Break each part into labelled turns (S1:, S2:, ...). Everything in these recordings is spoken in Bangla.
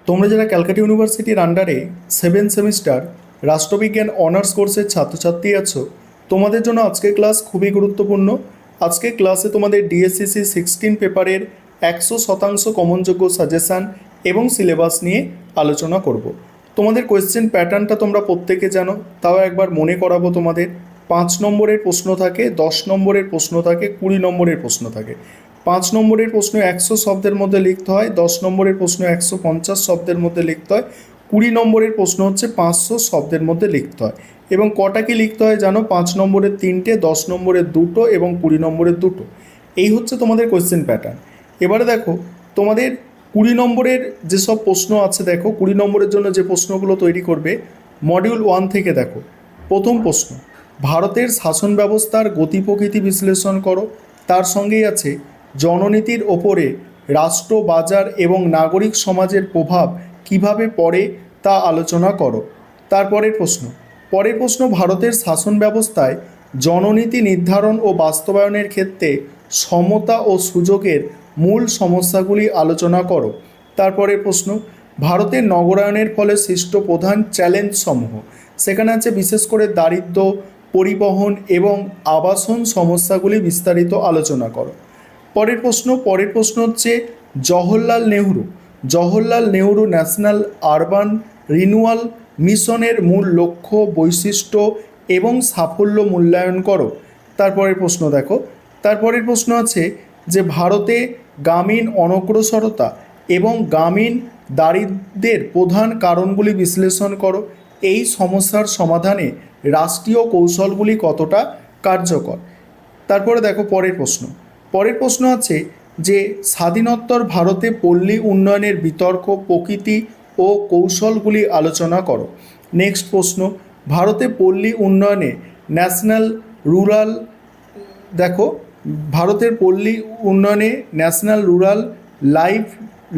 S1: তোমরা যারা ক্যালকাটা ইউনিভার্সিটির আন্ডারে 7 সেমিস্টার রাষ্ট্রবিজ্ঞান অনার্স কোর্সের ছাত্রছাত্রী আছো, তোমাদের জন্য আজকের ক্লাস খুবই গুরুত্বপূর্ণ। আজকের ক্লাসে তোমাদের ডিএসসিসি 16 পেপারের 100% কমনযোগ্য সাজেশান এবং সিলেবাস নিয়ে আলোচনা করব। তোমাদের কোয়েশ্চেন প্যাটার্নটা তোমরা প্রত্যেকে জানো, তাও একবার মনে করাবো তোমাদের। 5 নম্বরের প্রশ্ন থাকে, 10 নম্বরের প্রশ্ন থাকে, 20 নম্বরের প্রশ্ন থাকে। 5 নম্বরের প্রশ্ন 100 শব্দের মধ্যে লিখতে হয়, 10 নম্বরের প্রশ্ন 150 শব্দের মধ্যে লিখতে হয়, 20 নম্বরের প্রশ্ন হচ্ছে 500 শব্দের মধ্যে লিখতে হয়। এবং কটা কি লিখতে হয় জানো? 5 নম্বরের 3টে, 10 নম্বরের 2টো এবং 20 নম্বরের 2টো। এই হচ্ছে তোমাদের কোয়েশ্চেন প্যাটার্ন। এবারে দেখো তোমাদের 20 নম্বরের যেসব প্রশ্ন আছে, দেখো 20 নম্বরের জন্য যে প্রশ্নগুলো তৈরি করবে মডিউল 1 থেকে। দেখো প্রথম প্রশ্ন, ভারতের শাসন ব্যবস্থার গতি প্রকৃতি বিশ্লেষণ করো। তার সঙ্গেই আছে জননীতির ওপরে রাষ্ট্র, বাজার এবং নাগরিক সমাজের প্রভাব কিভাবে পড়ে তা আলোচনা করো। তারপরের প্রশ্ন, ভারতের শাসন ব্যবস্থায় জননীতি নির্ধারণ ও বাস্তবায়নের ক্ষেত্রে সমতা ও সুযোগের মূল সমস্যাগুলি আলোচনা করো। তারপরের প্রশ্ন, ভারতের নগরায়নের ফলে সৃষ্ট প্রধান চ্যালেঞ্জসমূহ। সেখানে আছে বিশেষ করে দারিদ্র্য, পরিবহন এবং আবাসন সমস্যাগুলি বিস্তারিত আলোচনা করো। পরের প্রশ্ন হচ্ছে Jawaharlal Nehru national urban renewal মিশনের মূল লক্ষ্য, বৈশিষ্ট্য এবং সাফল্য মূল্যায়ন করো। তারপরের প্রশ্ন আছে যে ভারতে গ্রামীণ অনগ্রসরতা এবং গ্রামীণ দারিদ্র্যের প্রধান কারণগুলি বিশ্লেষণ করো। এই সমস্যার সমাধানে রাষ্ট্রীয় কৌশলগুলি কতটা কার্যকর। তারপরে দেখো পরের প্রশ্ন আছে যে স্বাধীনোত্তর ভারতে পল্লী উন্নয়নের বিতর্ক, প্রকৃতি ও কৌশলগুলি আলোচনা করো। নেক্সট প্রশ্ন, ভারতে পল্লী উন্নয়নে ন্যাশনাল রুরাল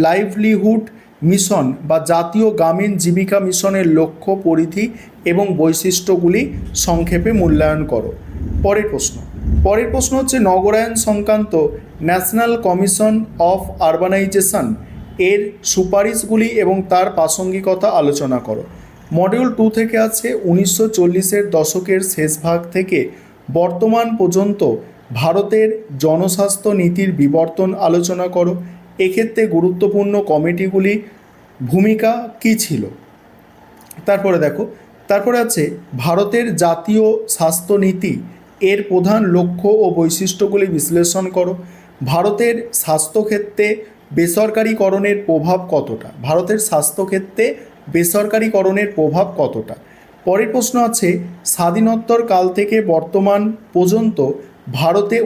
S1: লাইভলিহুড মিশন বা জাতীয় গ্রামীণ জীবিকা মিশনের লক্ষ্য, পরিধি এবং বৈশিষ্ট্যগুলি সংক্ষেপে মূল্যায়ন করো। পরের প্রশ্ন হচ্ছে নগরায়ন সংক্রান্ত ন্যাশনাল কমিশন অফ আরবানাইজেশন এর সুপারিশগুলি এবং তার প্রাসঙ্গিকতা আলোচনা করো। মডিউল 2 থেকে আছে 1940-এর দশকের শেষ ভাগ থেকে বর্তমান পর্যন্ত ভারতের জনস্বাস্থ্য নীতির বিবর্তন আলোচনা করো। এক্ষেত্রে গুরুত্বপূর্ণ কমিটিগুলি ভূমিকা কী ছিল। তারপরে আছে ভারতের জাতীয় স্বাস্থ্য নীতি এর প্রধান লক্ষ্য ও বৈশিষ্ট্যগুলি বিশ্লেষণ করো। ভারতের স্বাস্থ্যক্ষেত্রে বেসরকারীকরণের প্রভাব কতটা। পরের প্রশ্ন আছে স্বাধীনোত্তর কাল থেকে বর্তমান পর্যন্ত ভারতে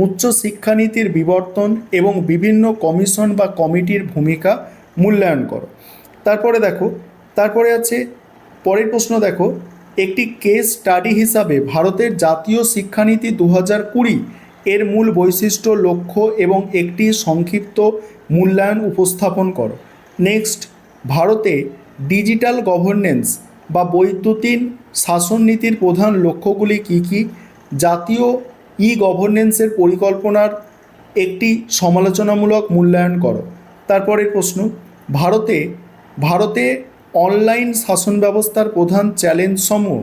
S1: উচ্চশিক্ষানীতির বিবর্তন এবং বিভিন্ন কমিশন বা কমিটির ভূমিকা মূল্যায়ন করো। পরের প্রশ্ন দেখো, একটি কেস স্টাডি হিসাবে ভারতের জাতীয় শিক্ষানীতি 2020 এর মূল বৈশিষ্ট্য, লক্ষ্য এবং একটি সংক্ষিপ্ত মূল্যায়ন উপস্থাপন করো। নেক্সট, ভারতে ডিজিটাল গভর্নেন্স বা বৈদ্যুতিন শাসন নীতির প্রধান লক্ষ্যগুলি কী কী। জাতীয় গভর্নেন্সের পরিকল্পনার একটি সমালোচনামূলক মূল্যায়ন করো। তারপরের প্রশ্ন, ভারতে অনলাইন শাসন ব্যবস্থার প্রধান চ্যালেঞ্জসমূহ,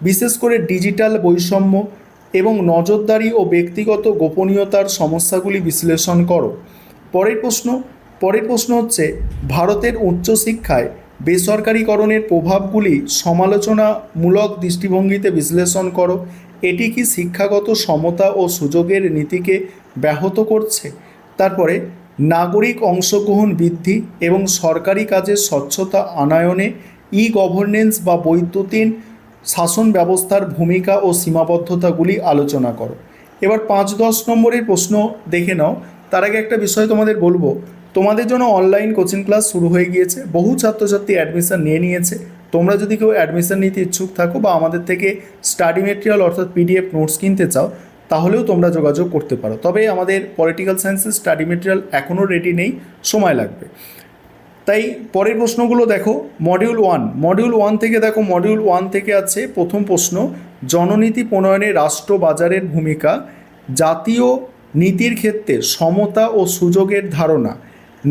S1: বিশেষ করে ডিজিটাল বৈষম্য এবং নজরদারি ও ব্যক্তিগত গোপনীয়তার সমস্যাগুলি বিশ্লেষণ করো। পরের প্রশ্ন হচ্ছে ভারতের উচ্চশিক্ষায় বেসরকারীকরণের প্রভাবগুলি সমালোচনামূলক দৃষ্টিভঙ্গিতে বিশ্লেষণ করো। এটি কি শিক্ষাগত সমতা ও সুযোগের নীতিকে ব্যাহত করছে। তারপরে নাগরিক অংশগ্রহণ বৃদ্ধি এবং সরকারি কাজের স্বচ্ছতা আনয়নে গভর্নেন্স বা বৈদ্যুতিন শাসন ব্যবস্থার ভূমিকা ও সীমাবদ্ধতাগুলি আলোচনা করো। এবার 5-10 নম্বরের প্রশ্ন দেখে নাও। তার আগে একটা বিষয় তোমাদের বলবো, তোমাদের জন্য অনলাইন কোচিং ক্লাস শুরু হয়ে গিয়েছে, বহু ছাত্রছাত্রী অ্যাডমিশন নিয়েছে। তোমরা যদি কেউ অ্যাডমিশন নিতে ইচ্ছুক থাকো বা আমাদের থেকে স্টাডি মেটেরিয়াল অর্থাৎ PDF নোটস কিনতে চাও, তাহলেও তোমরা যোগাযোগ করতে পারো। তবে আমাদের পলিটিক্যাল সায়েন্সের স্টাডি মেটেরিয়াল এখনও রেডি নেই, সময় লাগবে। তাই পরের প্রশ্নগুলো দেখো। মডিউল 1 থেকে আছে প্রথম প্রশ্ন, জননীতি প্রণয়নে রাষ্ট্র বাজারের ভূমিকা, জাতীয় নীতির ক্ষেত্রে সমতা ও সুযোগের ধারণা,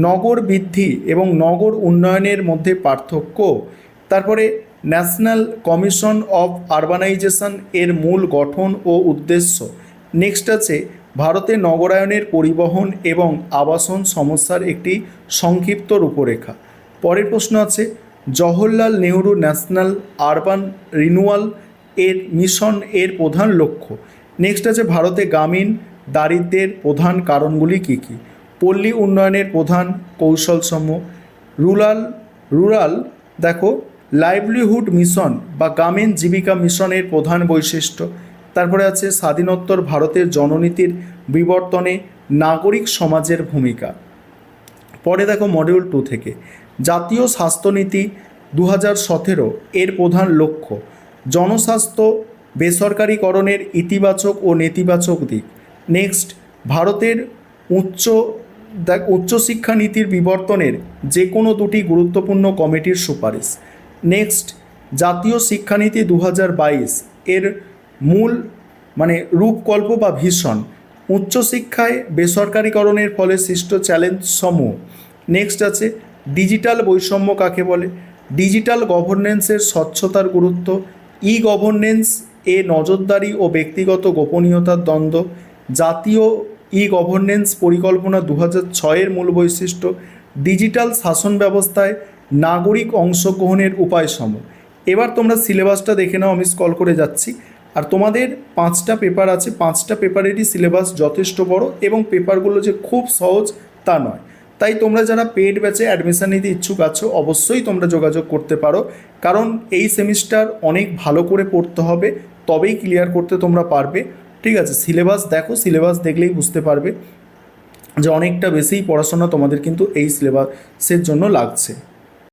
S1: নগর বৃদ্ধি এবং নগর উন্নয়নের মধ্যে পার্থক্য, তারপরে ন্যাশনাল কমিশন অফ আরবানাইজেশন এর মূল গঠন ও উদ্দেশ্য। নেক্সট আছে ভারতে নগরায়নের পরিবহন এবং আবাসন সমস্যার একটি সংক্ষিপ্ত রূপরেখা। পরের প্রশ্ন আছে Jawaharlal Nehru national urban renewal এর মিশন এর প্রধান লক্ষ্য। নেক্সট আছে ভারতে গ্রামীণ দারিদ্র্যের প্রধান কারণগুলি কী কী। পল্লী উন্নয়নের প্রধান কৌশলসমূহ। রুরাল দেখো লাইভলিহুড মিশন বা গ্রামীণ জীবিকা মিশনের প্রধান বৈশিষ্ট্য। তারপরে আছে স্বাধীনোত্তর ভারতের জননীতির বিবর্তনে নাগরিক সমাজের ভূমিকা। পরে দেখো মডিউল 2 থেকে জাতীয় স্বাস্থ্যনীতি 2017 এর প্রধান লক্ষ্য। জনস্বাস্থ্য বেসরকারীকরণের ইতিবাচক ও নেতিবাচক দিক। নেক্সট ভারতের উচ্চশিক্ষা নীতির বিবর্তনের যে কোনো দুটি গুরুত্বপূর্ণ কমিটির সুপারিশ। নেক্সট জাতীয় শিক্ষানীতি 2022 এর মূল রূপকল্প বা ভিশন। উচ্চশিক্ষায় বেসরকারীকরণের ফলে সৃষ্ট চ্যালেঞ্জ সমূহ। নেক্সট আছে ডিজিটাল বৈষম্য কাকে বলে। ডিজিটাল গভর্নেন্সের স্বচ্ছতার গুরুত্ব। ই গভর্নেন্স এ নজরদারি ও ব্যক্তিগত গোপনীয়তার দ্বন্দ্ব। জাতীয় ই গভর্নেন্স পরিকল্পনা 2006 মূল বৈশিষ্ট্য। ডিজিটাল শাসন ব্যবস্থায় নাগরিক অংশগ্রহণের উপায়সমূহ। এবার তোমরা সিলেবাসটা দেখে নাও, আমি স্ক্রল করে যাচ্ছি। আর তোমাদের 5টা পেপার আছে, 5টা পেপারেরই সিলেবাস যথেষ্ট বড় এবং পেপারগুলো যে খুব সহজ তা নয়। তাই তোমরা যারা পেড ব্যাচে অ্যাডমিশন নিতে ইচ্ছুক আছো অবশ্যই তোমরা যোগাযোগ করতে পারো, কারণ এই সেমিস্টার অনেক ভালো করে পড়তে হবে, তবেই ক্লিয়ার করতে তোমরা পারবে। ঠিক আছে, সিলেবাস দেখো, সিলেবাস দেখলেই বুঝতে পারবে যে অনেকটা বেশিই পড়াশোনা তোমাদের কিন্তু এই সিলেবাসের জন্য লাগছে।